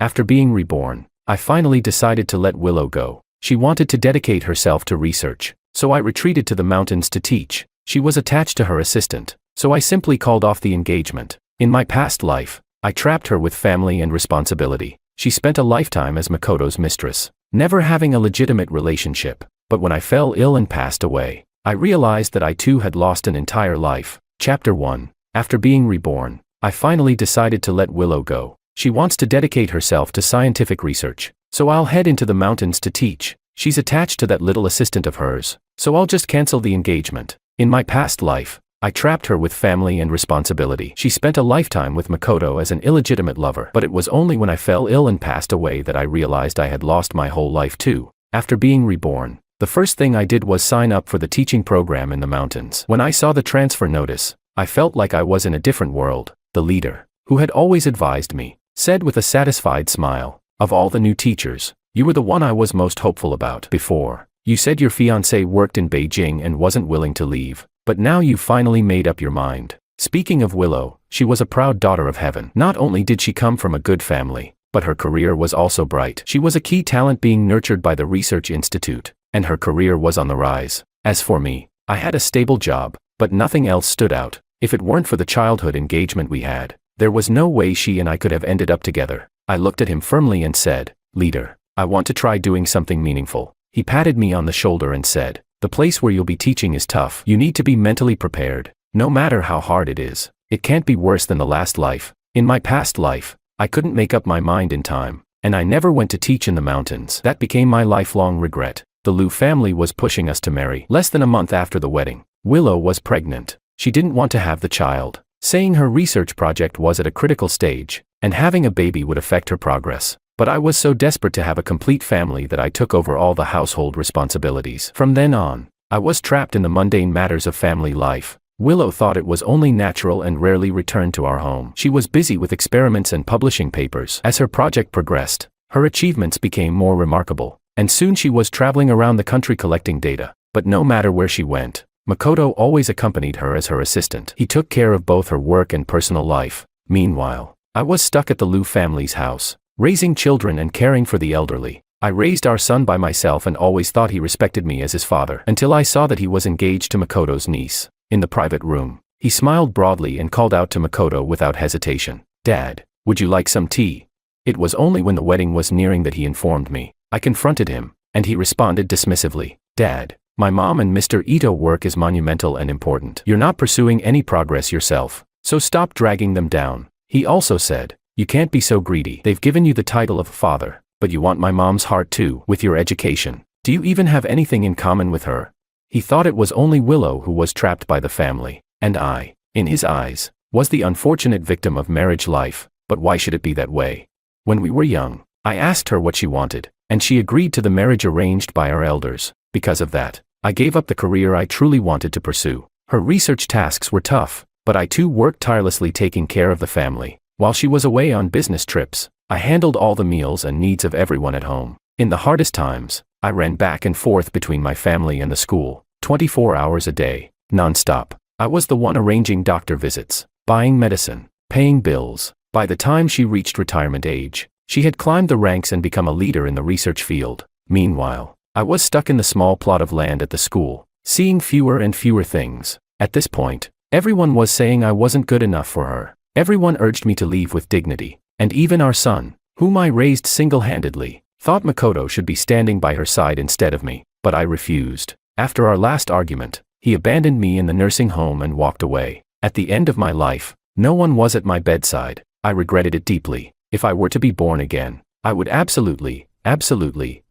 After being reborn, I finally decided to let Willow go. She wanted to dedicate herself to research, so I retreated to the mountains to teach. She was attached to her assistant, so I simply called off the engagement. In my past life, I trapped her with family and responsibility. She spent a lifetime as Makoto's mistress, never having a legitimate relationship. But when I fell ill and passed away, I realized that I too had lost an entire life. Chapter 1. After being reborn, I finally decided to let Willow go. She wants to dedicate herself to scientific research, so I'll head into the mountains to teach. She's attached to that little assistant of hers, so I'll just cancel the engagement. In my past life, I trapped her with family and responsibility. She spent a lifetime with Makoto as an illegitimate lover, but it was only when I fell ill and passed away that I realized I had lost my whole life too. After being reborn, the first thing I did was sign up for the teaching program in the mountains. When I saw the transfer notice, I felt like I was in a different world. The leader, who had always advised me, said with a satisfied smile, "Of all the new teachers, you were the one I was most hopeful about. Before, you said your fiancé worked in Beijing and wasn't willing to leave, but now you've finally made up your mind." Speaking of Willow, she was a proud daughter of heaven. Not only did she come from a good family, but her career was also bright. She was a key talent being nurtured by the research institute, and her career was on the rise. As for me, I had a stable job, but nothing else stood out. If it weren't for the childhood engagement we had, there was no way she and I could have ended up together. I looked at him firmly and said, "Leader, I want to try doing something meaningful." He patted me on the shoulder and said, "The place where you'll be teaching is tough. You need to be mentally prepared. No matter how hard it is, it can't be worse than the last life." In my past life, I couldn't make up my mind in time, and I never went to teach in the mountains. That became my lifelong regret. The Liu family was pushing us to marry. Less than a month after the wedding, Willow was pregnant. She didn't want to have the child, saying her research project was at a critical stage, and having a baby would affect her progress. But I was so desperate to have a complete family that I took over all the household responsibilities. From then on, I was trapped in the mundane matters of family life. Willow thought it was only natural and rarely returned to our home. She was busy with experiments and publishing papers. As her project progressed, her achievements became more remarkable, and soon she was traveling around the country collecting data. But no matter where she went, Makoto always accompanied her as her assistant. He took care of both her work and personal life. Meanwhile, I was stuck at the Liu family's house, raising children and caring for the elderly. I raised our son by myself and always thought he respected me as his father, until I saw that he was engaged to Makoto's niece. In the private room, he smiled broadly and called out to Makoto without hesitation, "Dad, would you like some tea?" It was only when the wedding was nearing that he informed me. I confronted him, and he responded dismissively, "Dad, my mom and Mr. Ito's work is monumental and important. You're not pursuing any progress yourself, so stop dragging them down." He also said, "You can't be so greedy. They've given you the title of father, but you want my mom's heart too, with your education. Do you even have anything in common with her?" He thought it was only Willow who was trapped by the family, and I, in his eyes, was the unfortunate victim of marriage life. But why should it be that way? When we were young, I asked her what she wanted, and she agreed to the marriage arranged by our elders. Because of that, I gave up the career I truly wanted to pursue. Her research tasks were tough, but I too worked tirelessly taking care of the family. While she was away on business trips, I handled all the meals and needs of everyone at home. In the hardest times, I ran back and forth between my family and the school, 24 hours a day, non-stop. I was the one arranging doctor visits, buying medicine, paying bills. By the time she reached retirement age, she had climbed the ranks and become a leader in the research field. Meanwhile, I was stuck in the small plot of land at the school, seeing fewer and fewer things. At this point, everyone was saying I wasn't good enough for her. Everyone urged me to leave with dignity, and even our son, whom I raised single-handedly, thought Makoto should be standing by her side instead of me, but I refused. After our last argument, he abandoned me in the nursing home and walked away. At the end of my life, no one was at my bedside. I regretted it deeply. If I were to be born again, I would absolutely,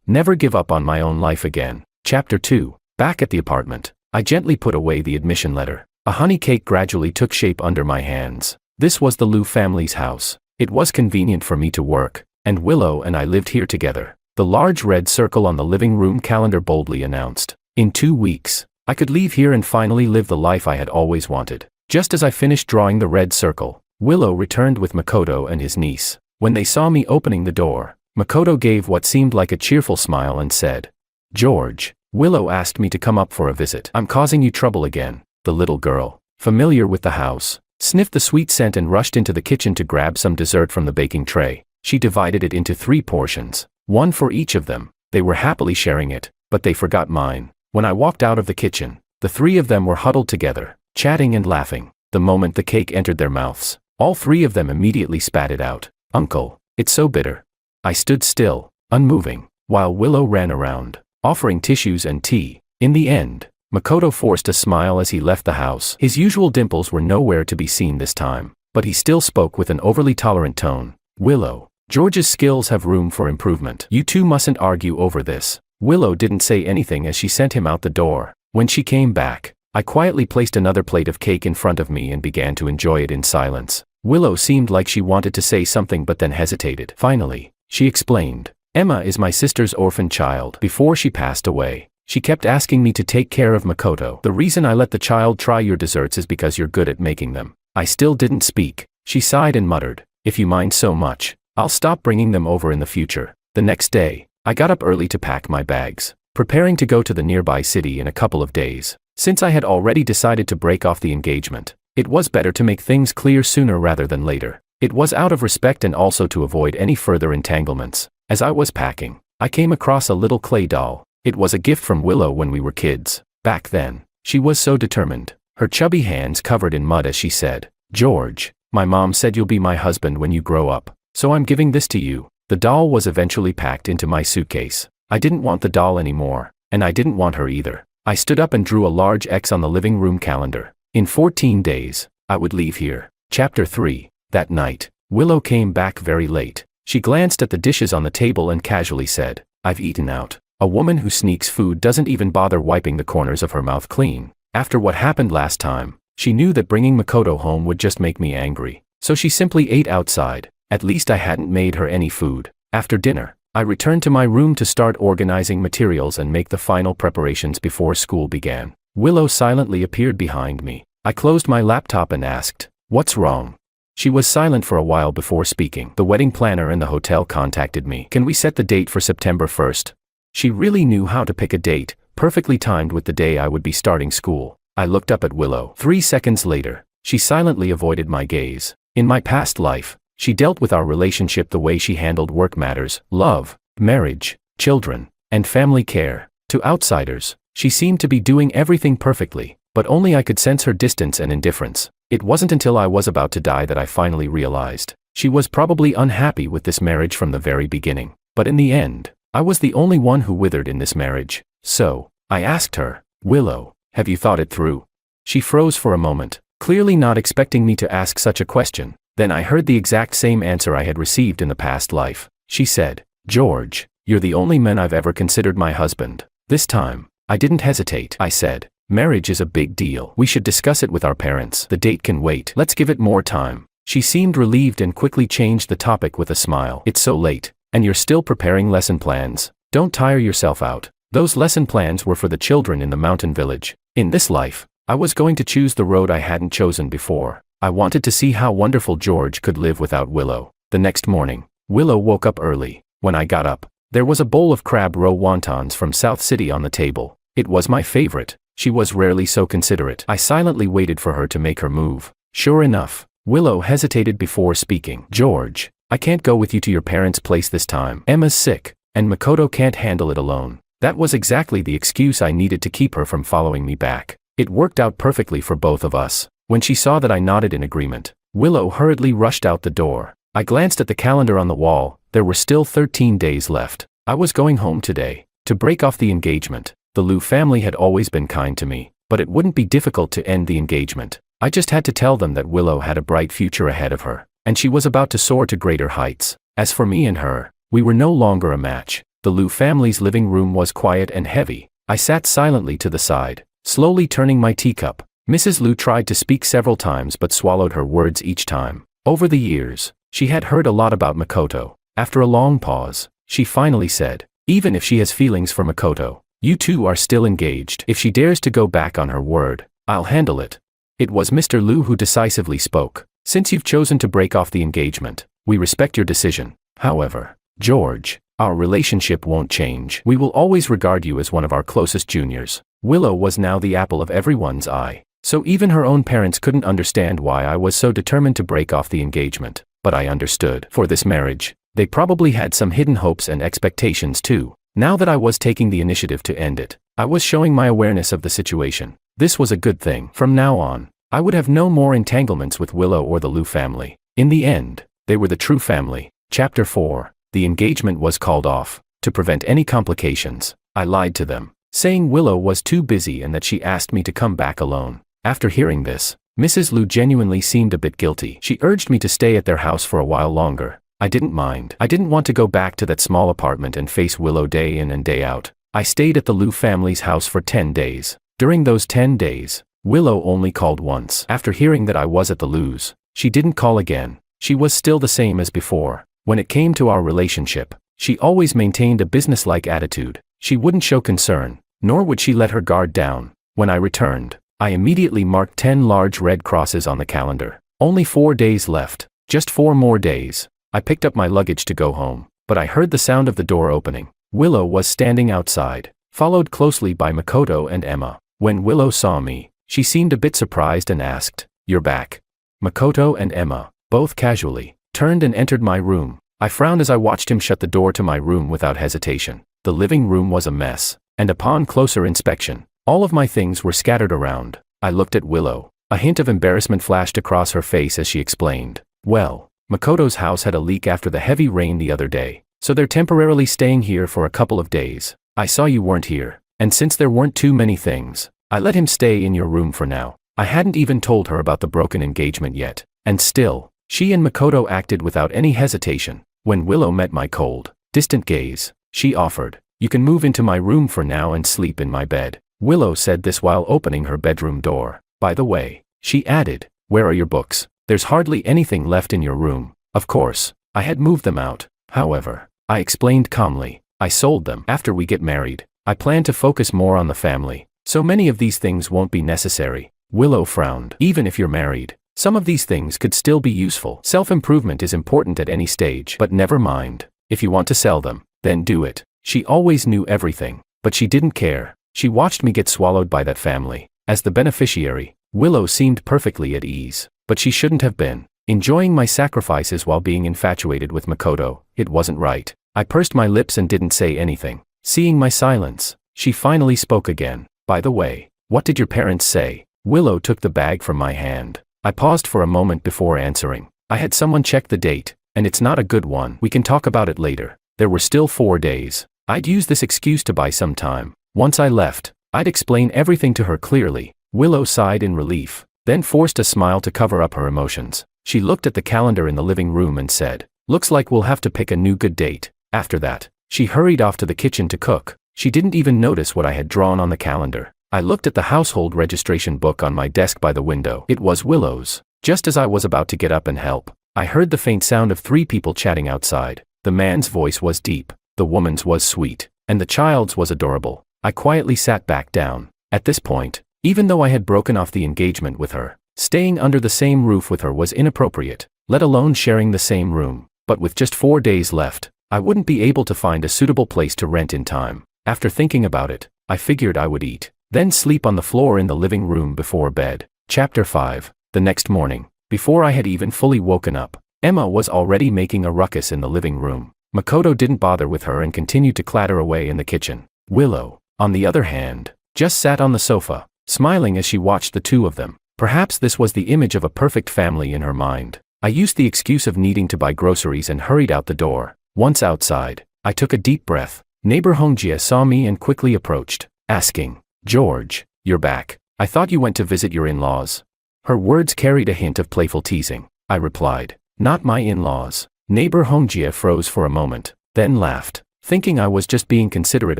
never give up on my own life again. Chapter 2. Back at the apartment, I gently put away the admission letter. A honey cake gradually took shape under my hands. This was the Liu family's house. It was convenient for me to work, and Willow and I lived here together. The large red circle on the living room calendar boldly announced, "In 2 weeks, I could leave here and finally live the life I had always wanted." Just as I finished drawing the red circle, Willow returned with Makoto and his niece. When they saw me opening the door, Makoto gave what seemed like a cheerful smile and said, "George, Willow asked me to come up for a visit. I'm causing you trouble again." The little girl, familiar with the house, sniffed the sweet scent and rushed into the kitchen to grab some dessert from the baking tray. She divided it into 3 portions, one for each of them. They were happily sharing it, but they forgot mine. When I walked out of the kitchen, the 3 of them were huddled together, chatting and laughing. The moment the cake entered their mouths, all 3 of them immediately spat it out. "Uncle, it's so bitter." I stood still, unmoving, while Willow ran around, offering tissues and tea. In the end, Makoto forced a smile as he left the house. His usual dimples were nowhere to be seen this time, but he still spoke with an overly tolerant tone. "Willow, George's skills have room for improvement. You two mustn't argue over this." Willow didn't say anything as she sent him out the door. When she came back, I quietly placed another plate of cake in front of me and began to enjoy it in silence. Willow seemed like she wanted to say something but then hesitated. Finally, she explained, "Emma is my sister's orphan child. Before she passed away, she kept asking me to take care of Makoto. The reason I let the child try your desserts is because you're good at making them." I still didn't speak. She sighed and muttered, "If you mind so much, I'll stop bringing them over in the future." The next day, I got up early to pack my bags, preparing to go to the nearby city in a couple of days. Since I had already decided to break off the engagement, it was better to make things clear sooner rather than later. It was out of respect and also to avoid any further entanglements. As I was packing, I came across a little clay doll. It was a gift from Willow when we were kids. Back then, she was so determined, her chubby hands covered in mud as she said, "George, my mom said you'll be my husband when you grow up, so I'm giving this to you." The doll was eventually packed into my suitcase. I didn't want the doll anymore, and I didn't want her either. I stood up and drew a large X on the living room calendar. In 14 days, I would leave here. Chapter 3. That night, Willow came back very late. She glanced at the dishes on the table and casually said, "I've eaten out." A woman who sneaks food doesn't even bother wiping the corners of her mouth clean. After what happened last time, she knew that bringing Makoto home would just make me angry, so she simply ate outside. At least I hadn't made her any food. After dinner, I returned to my room to start organizing materials and make the final preparations before school began. Willow silently appeared behind me. I closed my laptop and asked, "What's wrong?" She was silent for a while before speaking. "The wedding planner in the hotel contacted me. Can we set the date for September 1st? She really knew how to pick a date, perfectly timed with the day I would be starting school. I looked up at Willow. 3 seconds later, she silently avoided my gaze. In my past life, she dealt with our relationship the way she handled work matters, love, marriage, children, and family care. To outsiders, she seemed to be doing everything perfectly, but only I could sense her distance and indifference. It wasn't until I was about to die that I finally realized she was probably unhappy with this marriage from the very beginning. But in the end, I was the only one who withered in this marriage. So, I asked her, "Willow, have you thought it through?" She froze for a moment, clearly not expecting me to ask such a question. Then I heard the exact same answer I had received in the past life. She said, "George, you're the only man I've ever considered my husband." This time, I didn't hesitate. I said, "Marriage is a big deal. We should discuss it with our parents. The date can wait. Let's give it more time." She seemed relieved and quickly changed the topic with a smile. "It's so late, and you're still preparing lesson plans. Don't tire yourself out." Those lesson plans were for the children in the mountain village. In this life, I was going to choose the road I hadn't chosen before. I wanted to see how wonderful George could live without Willow. The next morning, Willow woke up early. When I got up, there was a bowl of crab roe wontons from South City on the table. It was my favorite. She was rarely so considerate. I silently waited for her to make her move. Sure enough, Willow hesitated before speaking. "George, I can't go with you to your parents' place this time. Emma's sick, and Makoto can't handle it alone." That was exactly the excuse I needed to keep her from following me back. It worked out perfectly for both of us. When she saw that I nodded in agreement, Willow hurriedly rushed out the door. I glanced at the calendar on the wall. There were still 13 days left. I was going home today, to break off the engagement. The Liu family had always been kind to me, but it wouldn't be difficult to end the engagement. I just had to tell them that Willow had a bright future ahead of her, and she was about to soar to greater heights. As for me and her, we were no longer a match. The Liu family's living room was quiet and heavy. I sat silently to the side, slowly turning my teacup. Mrs. Liu tried to speak several times but swallowed her words each time. Over the years, she had heard a lot about Makoto. After a long pause, she finally said, "Even if she has feelings for Makoto, you two are still engaged. If she dares to go back on her word, I'll handle it." It was Mr. Liu who decisively spoke. "Since you've chosen to break off the engagement, we respect your decision. However, George, our relationship won't change. We will always regard you as one of our closest juniors." Willow was now the apple of everyone's eye, so even her own parents couldn't understand why I was so determined to break off the engagement. But I understood. For this marriage, They probably had some hidden hopes and expectations too. Now that I was taking the initiative to end it, I was showing my awareness of the situation. This was a good thing. From now on, I would have no more entanglements with Willow or the Liu family. In the end, they were the true family. Chapter 4. The engagement was called off. To prevent any complications, I lied to them, saying Willow was too busy and that she asked me to come back alone. After hearing this, Mrs. Liu genuinely seemed a bit guilty. She urged me to stay at their house for a while longer. I didn't mind. I didn't want to go back to that small apartment and face Willow day in and day out. I stayed at the Liu family's house for 10 days. During those 10 days, Willow only called once. After hearing that I was at the Liu's, she didn't call again. She was still the same as before. When it came to our relationship, she always maintained a businesslike attitude. She wouldn't show concern, nor would she let her guard down. When I returned, I immediately marked 10 large red crosses on the calendar. Only 4 days left. Just 4 more days. I picked up my luggage to go home, but I heard the sound of the door opening. Willow was standing outside, followed closely by Makoto and Emma. When Willow saw me, she seemed a bit surprised and asked, "You're back?" Makoto and Emma, both casually, turned and entered my room. I frowned as I watched him shut the door to my room without hesitation. The living room was a mess, and upon closer inspection, all of my things were scattered around. I looked at Willow. A hint of embarrassment flashed across her face as she explained, "Well, Makoto's house had a leak after the heavy rain the other day, so they're temporarily staying here for a couple of days. I saw you weren't here, and since there weren't too many things, I let him stay in your room for now." I hadn't even told her about the broken engagement yet, and still, she and Makoto acted without any hesitation. When Willow met my cold, distant gaze, she offered, "You can move into my room for now and sleep in my bed." Willow said this while opening her bedroom door. "By the way," she added, "where are your books? There's hardly anything left in your room." Of course, I had moved them out. However, I explained calmly, I sold them. After we get married, I plan to focus more on the family, so many of these things won't be necessary. Willow frowned. "Even if you're married, some of these things could still be useful. Self-improvement is important at any stage. But never mind. If you want to sell them, then do it." She always knew everything, but she didn't care. She watched me get swallowed by that family. As the beneficiary, Willow seemed perfectly at ease, but she shouldn't have been. Enjoying my sacrifices while being infatuated with Makoto, it wasn't right. I pursed my lips and didn't say anything. Seeing my silence, she finally spoke again. "By the way, what did your parents say?" Willow took the bag from my hand. I paused for a moment before answering. "I had someone check the date, and it's not a good one. We can talk about it later." There were still 4 days. I'd use this excuse to buy some time. Once I left, I'd explain everything to her clearly. Willow sighed in relief, then forced a smile to cover up her emotions. She looked at the calendar in the living room and said, "Looks like we'll have to pick a new good date." After that, she hurried off to the kitchen to cook. She didn't even notice what I had drawn on the calendar. I looked at the household registration book on my desk by the window. It was Willow's. Just as I was about to get up and help, I heard the faint sound of 3 people chatting outside. The man's voice was deep, the woman's was sweet, and the child's was adorable. I quietly sat back down. At this point, even though I had broken off the engagement with her, staying under the same roof with her was inappropriate, let alone sharing the same room. But with just 4 days left, I wouldn't be able to find a suitable place to rent in time. After thinking about it, I figured I would eat, then sleep on the floor in the living room before bed. Chapter 5. The next morning, before I had even fully woken up, Emma was already making a ruckus in the living room. Makoto didn't bother with her and continued to clatter away in the kitchen. Willow, on the other hand, just sat on the sofa, smiling as she watched the two of them. Perhaps this was the image of a perfect family in her mind. I used the excuse of needing to buy groceries and hurried out the door. Once outside, I took a deep breath. Neighbor Hongjie saw me and quickly approached, asking, "George, you're back. I thought you went to visit your in-laws." Her words carried a hint of playful teasing. I replied, "Not my in-laws." Neighbor Hongjie froze for a moment, then laughed, thinking I was just being considerate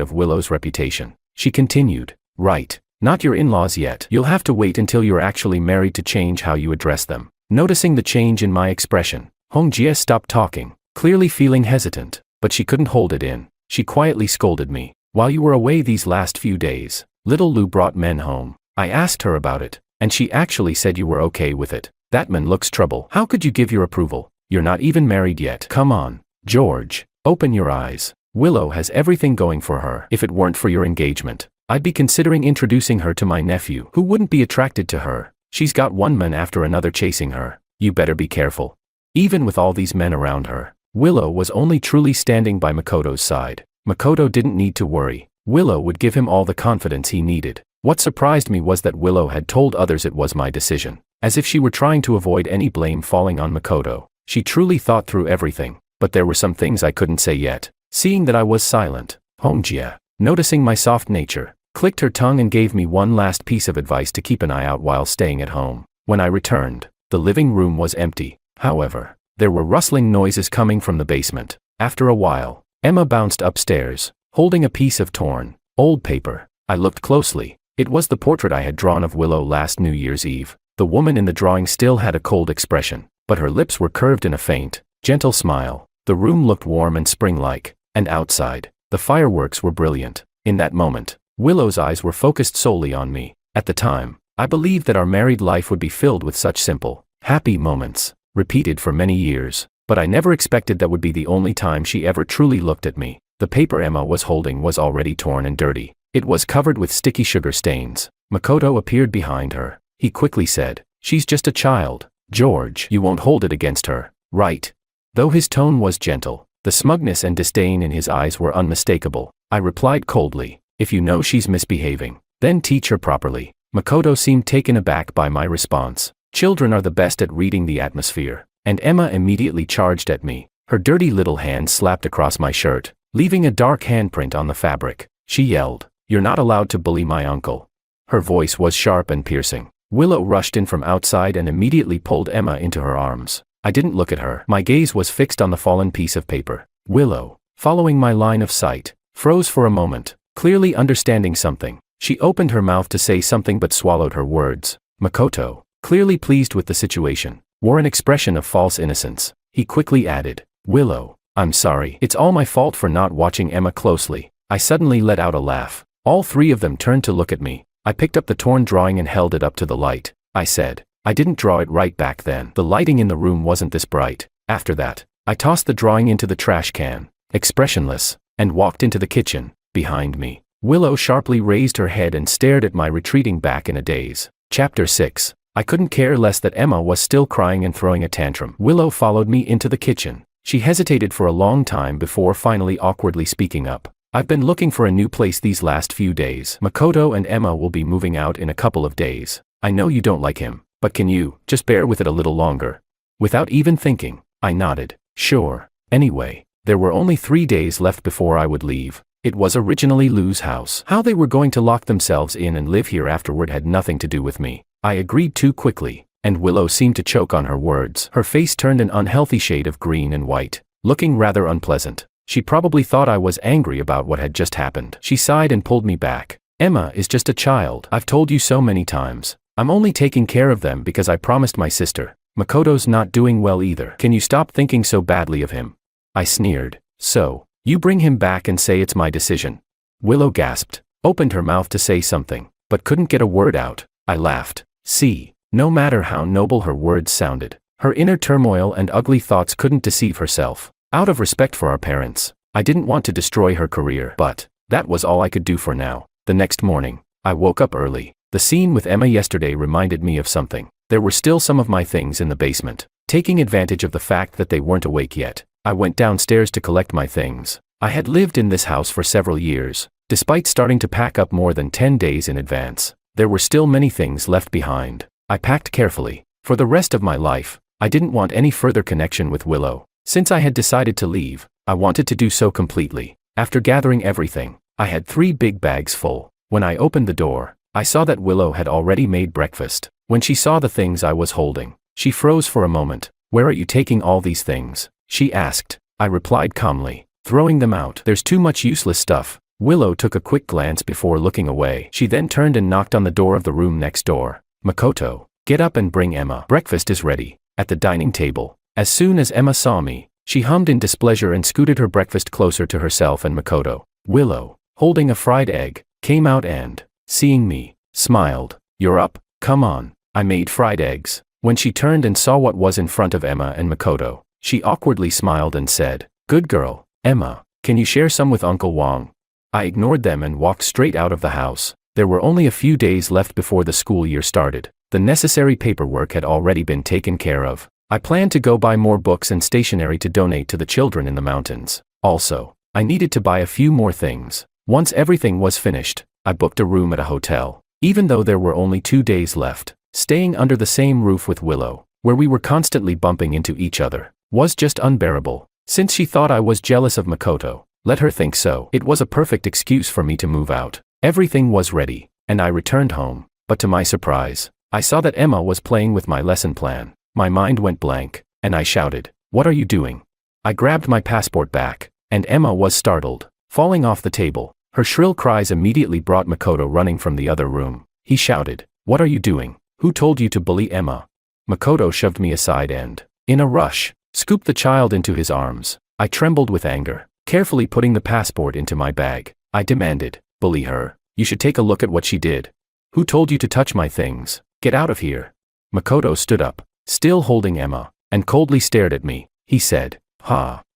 of Willow's reputation. She continued, "Right, not your in-laws yet. You'll have to wait until you're actually married to change how you address them." Noticing the change in my expression, Hongjie stopped talking, clearly feeling hesitant, but she couldn't hold it in. She quietly scolded me. "While you were away these last few days, little Lou brought men home. I asked her about it, and she actually said you were okay with it. That man looks trouble. How could you give your approval? You're not even married yet." "Come on, George, open your eyes. Willow has everything going for her. If it weren't for your engagement, I'd be considering introducing her to my nephew. Who wouldn't be attracted to her? She's got one man after another chasing her. You better be careful. Even with all these men around her, Willow was only truly standing by Makoto's side. Makoto didn't need to worry. Willow would give him all the confidence he needed. What surprised me was that Willow had told others it was my decision, as if she were trying to avoid any blame falling on Makoto. She truly thought through everything, but there were some things I couldn't say yet. Seeing that I was silent, Hongjia, noticing my soft nature, clicked her tongue and gave me one last piece of advice to keep an eye out while staying at home. When I returned, the living room was empty. However, there were rustling noises coming from the basement. After a while, Emma bounced upstairs, holding a piece of torn, old paper. I looked closely. It was the portrait I had drawn of Willow last New Year's Eve. The woman in the drawing still had a cold expression, but her lips were curved in a faint, gentle smile. The room looked warm and spring-like, and outside, the fireworks were brilliant. In that moment, Willow's eyes were focused solely on me. At the time, I believed that our married life would be filled with such simple, happy moments, repeated for many years, but I never expected that would be the only time she ever truly looked at me. The paper Emma was holding was already torn and dirty. It was covered with sticky sugar stains. Makoto appeared behind her. He quickly said, "She's just a child. George, you won't hold it against her, right?" Though his tone was gentle, the smugness and disdain in his eyes were unmistakable. I replied coldly, "If you know she's misbehaving, then teach her properly." Makoto seemed taken aback by my response. Children are the best at reading the atmosphere, and Emma immediately charged at me. Her dirty little hand slapped across my shirt, leaving a dark handprint on the fabric. She yelled, "You're not allowed to bully my uncle." Her voice was sharp and piercing. Willow rushed in from outside and immediately pulled Emma into her arms. I didn't look at her. My gaze was fixed on the fallen piece of paper. Willow, following my line of sight, froze for a moment, clearly understanding something. She opened her mouth to say something but swallowed her words. Makoto, clearly pleased with the situation, wore an expression of false innocence. He quickly added, "Willow, I'm sorry. It's all my fault for not watching Emma closely." I suddenly let out a laugh. All three of them turned to look at me. I picked up the torn drawing and held it up to the light. I said, "I didn't draw it right back then. The lighting in the room wasn't this bright." After that, I tossed the drawing into the trash can, expressionless, and walked into the kitchen. Behind me, Willow sharply raised her head and stared at my retreating back in a daze. Chapter 6. I couldn't care less that Emma was still crying and throwing a tantrum. Willow followed me into the kitchen. She hesitated for a long time before finally awkwardly speaking up. "I've been looking for a new place these last few days. Makoto and Emma will be moving out in a couple of days. I know you don't like him, but can you just bear with it a little longer?" Without even thinking, I nodded. Sure. Anyway, there were only 3 days left before I would leave. It was originally Lou's house. How they were going to lock themselves in and live here afterward had nothing to do with me. I agreed too quickly, and Willow seemed to choke on her words. Her face turned an unhealthy shade of green and white, looking rather unpleasant. She probably thought I was angry about what had just happened. She sighed and pulled me back. "Emma is just a child. I've told you so many times. I'm only taking care of them because I promised my sister. Makoto's not doing well either. Can you stop thinking so badly of him?" I sneered. "So, you bring him back and say it's my decision." Willow gasped, opened her mouth to say something, but couldn't get a word out. I laughed. See, no matter how noble her words sounded, her inner turmoil and ugly thoughts couldn't deceive herself. Out of respect for our parents, I didn't want to destroy her career, but that was all I could do for now. The next morning, I woke up early. The scene with Emma yesterday reminded me of something. There were still some of my things in the basement. Taking advantage of the fact that they weren't awake yet, I went downstairs to collect my things. I had lived in this house for several years. Despite starting to pack up more than 10 days in advance, there were still many things left behind. I packed carefully. For the rest of my life, I didn't want any further connection with Willow. Since I had decided to leave, I wanted to do so completely. After gathering everything, I had 3 big bags full. When I opened the door, I saw that Willow had already made breakfast. When she saw the things I was holding, she froze for a moment. "Where are you taking all these things?" she asked. I replied calmly, "Throwing them out. There's too much useless stuff." Willow took a quick glance before looking away. She then turned and knocked on the door of the room next door. "Makoto, get up and bring Emma. Breakfast is ready." At the dining table, as soon as Emma saw me, she hummed in displeasure and scooted her breakfast closer to herself and Makoto. Willow, holding a fried egg, came out and, seeing me, smiled. "You're up? Come on." I made fried eggs. When she turned and saw what was in front of Emma and Makoto, she awkwardly smiled and said, "Good girl, Emma, can you share some with Uncle Wong?" I ignored them and walked straight out of the house. There were only a few days left before the school year started. The necessary paperwork had already been taken care of. I planned to go buy more books and stationery to donate to the children in the mountains. Also, I needed to buy a few more things. Once everything was finished, I booked a room at a hotel. Even though there were only 2 days left, staying under the same roof with Willow, where we were constantly bumping into each other, was just unbearable. Since she thought I was jealous of Makoto, let her think so. It was a perfect excuse for me to move out. Everything was ready, and I returned home. But to my surprise, I saw that Emma was playing with my lesson plan. My mind went blank, and I shouted, "What are you doing?" I grabbed my passport back, and Emma was startled, falling off the table. Her shrill cries immediately brought Makoto running from the other room. He shouted, "What are you doing? Who told you to bully Emma?" Makoto shoved me aside and, in a rush, scooped the child into his arms. I trembled with anger, carefully putting the passport into my bag. I demanded, "Bully her? You should take a look at what she did. Who told you to touch my things? Get out of here." Makoto stood up, still holding Emma, and coldly stared at me. He said,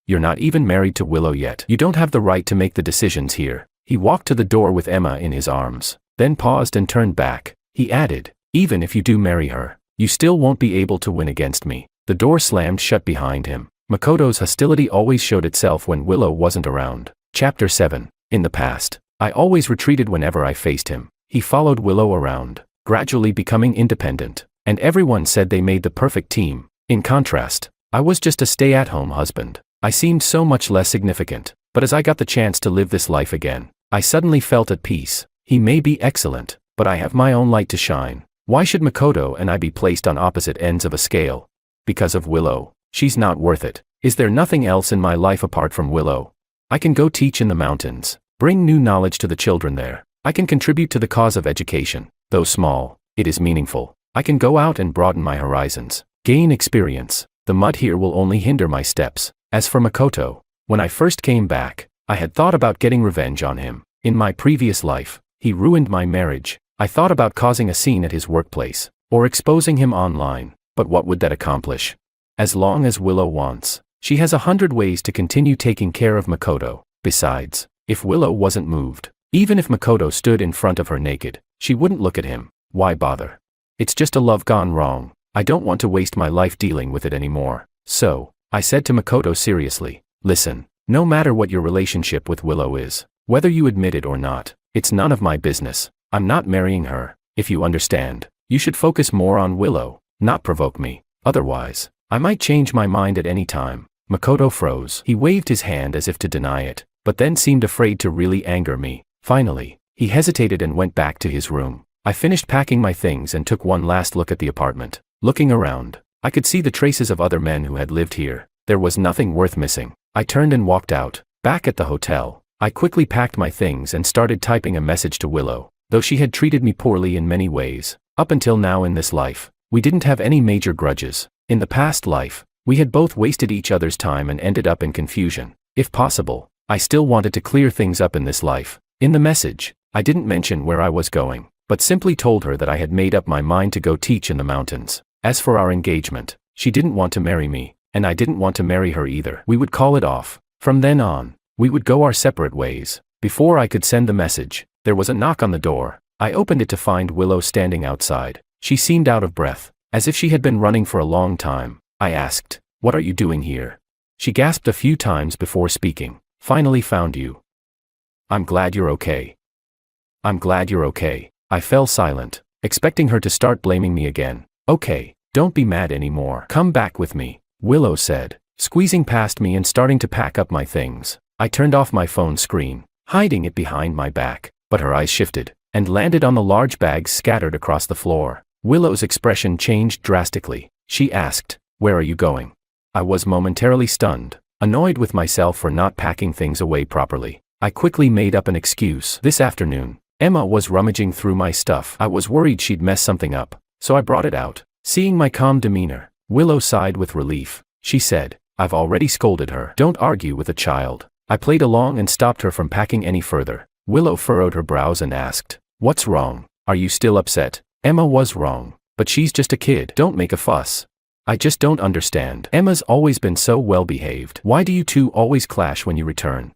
"You're not even married to Willow yet. You don't have the right to make the decisions here." He walked to the door with Emma in his arms, then paused and turned back. He added, "Even if you do marry her, you still won't be able to win against me." The door slammed shut behind him. Makoto's hostility always showed itself when Willow wasn't around. Chapter 7. In the past, I always retreated whenever I faced him. He followed Willow around, gradually becoming independent, and everyone said they made the perfect team. In contrast, I was just a stay-at-home husband. I seemed so much less significant, but as I got the chance to live this life again, I suddenly felt at peace. He may be excellent, but I have my own light to shine. Why should Makoto and I be placed on opposite ends of a scale? Because of Willow. She's not worth it. Is there nothing else in my life apart from Willow? I can go teach in the mountains, bring new knowledge to the children there. I can contribute to the cause of education. Though small, it is meaningful. I can go out and broaden my horizons, gain experience. The mud here will only hinder my steps. As for Makoto, when I first came back, I had thought about getting revenge on him. In my previous life, he ruined my marriage. I thought about causing a scene at his workplace, or exposing him online, but what would that accomplish? As long as Willow wants, she has 100 ways to continue taking care of Makoto. Besides, if Willow wasn't moved, even if Makoto stood in front of her naked, she wouldn't look at him. Why bother? It's just a love gone wrong. I don't want to waste my life dealing with it anymore. So, I said to Makoto seriously, "Listen, no matter what your relationship with Willow is, whether you admit it or not, it's none of my business. I'm not marrying her. If you understand, you should focus more on Willow, not provoke me. Otherwise, I might change my mind at any time." Makoto froze. He waved his hand as if to deny it, but then seemed afraid to really anger me. Finally, he hesitated and went back to his room. I finished packing my things and took one last look at the apartment. Looking around, I could see the traces of other men who had lived here. There was nothing worth missing. I turned and walked out. Back at the hotel, I quickly packed my things and started typing a message to Willow. Though she had treated me poorly in many ways, up until now in this life, we didn't have any major grudges. In the past life, we had both wasted each other's time and ended up in confusion. If possible, I still wanted to clear things up in this life. In the message, I didn't mention where I was going, but simply told her that I had made up my mind to go teach in the mountains. As for our engagement, she didn't want to marry me, and I didn't want to marry her either. We would call it off. From then on, we would go our separate ways. Before I could send the message, there was a knock on the door. I opened it to find Willow standing outside. She seemed out of breath, as if she had been running for a long time. I asked, "What are you doing here?" She gasped a few times before speaking. "Finally found you. I'm glad you're okay." "I'm glad you're okay." I fell silent, expecting her to start blaming me again. "Okay, don't be mad anymore. Come back with me," Willow said, squeezing past me and starting to pack up my things. I turned off my phone screen, hiding it behind my back, but her eyes shifted and landed on the large bags scattered across the floor. Willow's expression changed drastically. She asked, "Where are you going?" I was momentarily stunned, annoyed with myself for not packing things away properly. I quickly made up an excuse. "This afternoon, Emma was rummaging through my stuff. I was worried she'd mess something up, so I brought it out." Seeing my calm demeanor, Willow sighed with relief. She said, "I've already scolded her. Don't argue with a child." I played along and stopped her from packing any further. Willow furrowed her brows and asked, "What's wrong? Are you still upset?" Emma was wrong, but she's just a kid. Don't make a fuss. I just don't understand. Emma's always been so well behaved. Why do you two always clash when you return?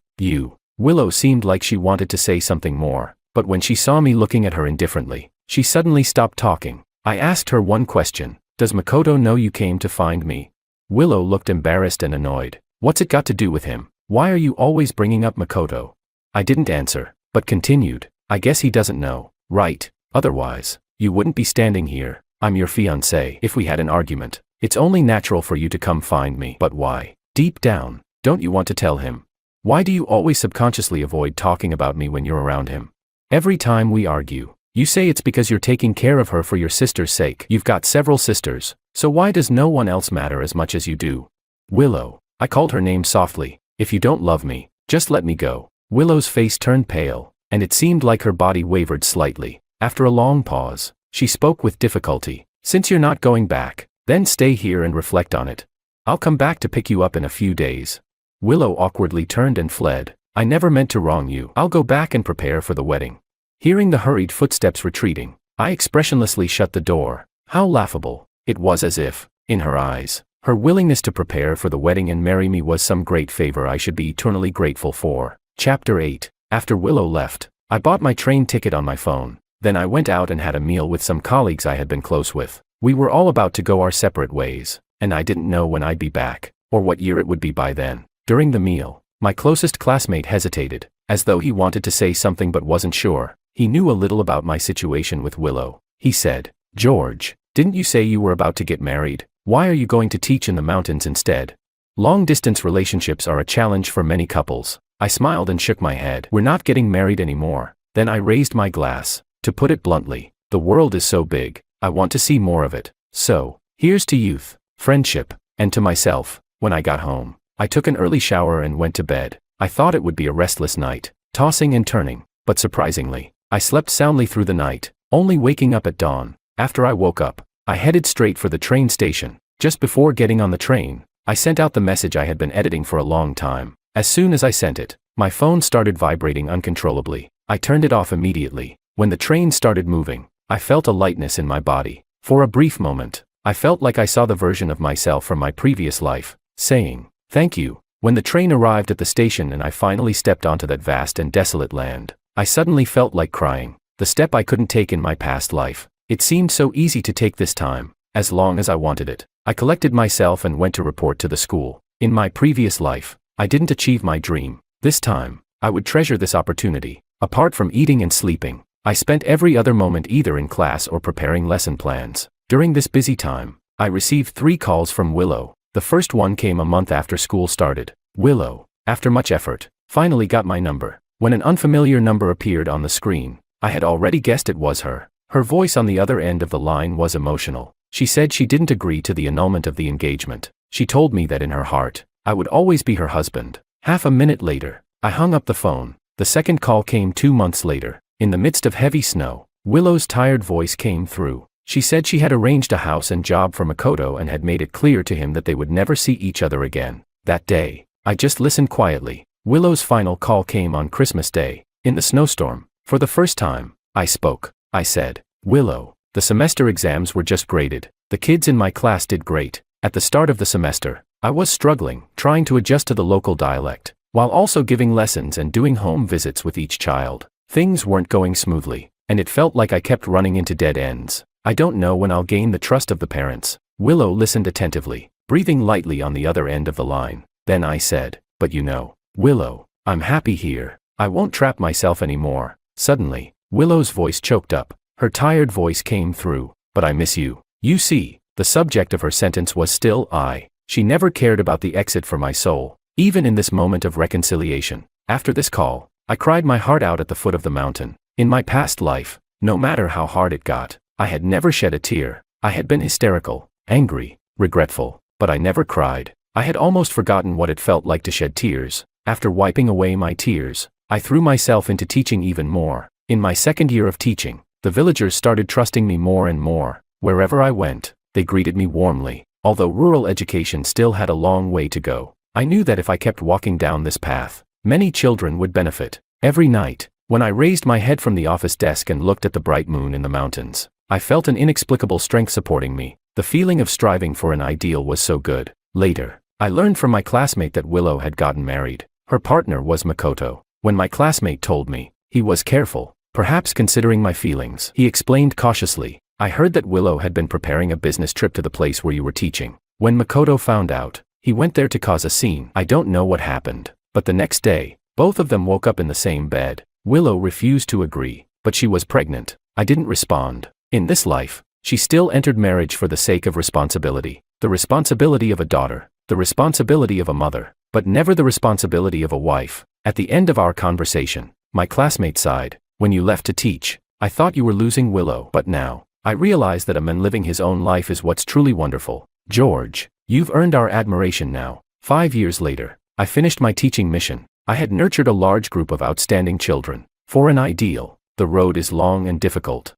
Willow seemed like she wanted to say something more, but when she saw me looking at her indifferently, she suddenly stopped talking. I asked her one question, Does Makoto know you came to find me? Willow looked embarrassed and annoyed. What's it got to do with him? Why are you always bringing up Makoto? I didn't answer, but continued. I guess he doesn't know, right? Otherwise, you wouldn't be standing here. I'm your fiancé. If we had an argument, it's only natural for you to come find me. But why? Deep down, don't you want to tell him? Why do you always subconsciously avoid talking about me when you're around him? Every time we argue, you say it's because you're taking care of her for your sister's sake. You've got several sisters, so why does no one else matter as much as you do? Willow. I called her name softly. If you don't love me, just let me go. Willow's face turned pale, and it seemed like her body wavered slightly. After a long pause, she spoke with difficulty. Since you're not going back, then stay here and reflect on it. I'll come back to pick you up in a few days. Willow awkwardly turned and fled. I never meant to wrong you. I'll go back and prepare for the wedding. Hearing the hurried footsteps retreating, I expressionlessly shut the door. How laughable. It was as if, in her eyes, her willingness to prepare for the wedding and marry me was some great favor I should be eternally grateful for. Chapter 8. After Willow left, I bought my train ticket on my phone. Then I went out and had a meal with some colleagues I had been close with. We were all about to go our separate ways, and I didn't know when I'd be back, or what year it would be by then. During the meal, my closest classmate hesitated, as though he wanted to say something but wasn't sure. He knew a little about my situation with Willow. He said, George, didn't you say you were about to get married? Why are you going to teach in the mountains instead? Long-distance relationships are a challenge for many couples. I smiled and shook my head. We're not getting married anymore. Then I raised my glass. To put it bluntly, the world is so big, I want to see more of it. So, here's to youth, friendship, and to myself. When I got home, I took an early shower and went to bed. I thought it would be a restless night, tossing and turning, but surprisingly, I slept soundly through the night, only waking up at dawn. After I woke up, I headed straight for the train station. Just before getting on the train, I sent out the message I had been editing for a long time. As soon as I sent it, my phone started vibrating uncontrollably. I turned it off immediately. When the train started moving, I felt a lightness in my body. For a brief moment, I felt like I saw the version of myself from my previous life, saying, thank you. When the train arrived at the station and I finally stepped onto that vast and desolate land, I suddenly felt like crying. The step I couldn't take in my past life. It seemed so easy to take this time, as long as I wanted it. I collected myself and went to report to the school. In my previous life, I didn't achieve my dream. This time, I would treasure this opportunity. Apart from eating and sleeping, I spent every other moment either in class or preparing lesson plans. During this busy time, I received 3 calls from Willow. The first one came a month after school started. Willow, after much effort, finally got my number. When an unfamiliar number appeared on the screen, I had already guessed it was her. Her voice on the other end of the line was emotional. She said she didn't agree to the annulment of the engagement. She told me that in her heart, I would always be her husband. Half a minute later, I hung up the phone. The second call came 2 months later. In the midst of heavy snow, Willow's tired voice came through. She said she had arranged a house and job for Makoto and had made it clear to him that they would never see each other again. That day, I just listened quietly. Willow's final call came on Christmas Day, in the snowstorm. For the first time, I spoke. I said, Willow, the semester exams were just graded. The kids in my class did great. At the start of the semester, I was struggling, trying to adjust to the local dialect, while also giving lessons and doing home visits with each child. Things weren't going smoothly, and it felt like I kept running into dead ends. I don't know when I'll gain the trust of the parents. Willow listened attentively, breathing lightly on the other end of the line. Then I said, but you know, Willow, I'm happy here. I won't trap myself anymore. Suddenly, Willow's voice choked up. Her tired voice came through. But I miss you. You see, the subject of her sentence was still I. She never cared about the exit for my soul, even in this moment of reconciliation. After this call, I cried my heart out at the foot of the mountain. In my past life, no matter how hard it got, I had never shed a tear. I had been hysterical, angry, regretful, but I never cried. I had almost forgotten what it felt like to shed tears. After wiping away my tears, I threw myself into teaching even more. In my second year of teaching, the villagers started trusting me more and more. Wherever I went, they greeted me warmly. Although rural education still had a long way to go, I knew that if I kept walking down this path, many children would benefit. Every night, when I raised my head from the office desk and looked at the bright moon in the mountains, I felt an inexplicable strength supporting me. The feeling of striving for an ideal was so good. Later, I learned from my classmate that Willow had gotten married. Her partner was Makoto. When my classmate told me, he was careful, perhaps considering my feelings. He explained cautiously, I heard that Willow had been preparing a business trip to the place where you were teaching. When Makoto found out, he went there to cause a scene. I don't know what happened, but the next day, both of them woke up in the same bed. Willow refused to agree, but she was pregnant. I didn't respond. In this life, she still entered marriage for the sake of responsibility. The responsibility of a daughter, the responsibility of a mother, but never the responsibility of a wife. At the end of our conversation, my classmate sighed. When you left to teach, I thought you were losing Willow, but now, I realize that a man living his own life is what's truly wonderful. George, you've earned our admiration now. 5 years later, I finished my teaching mission. I had nurtured a large group of outstanding children. For an ideal, the road is long and difficult.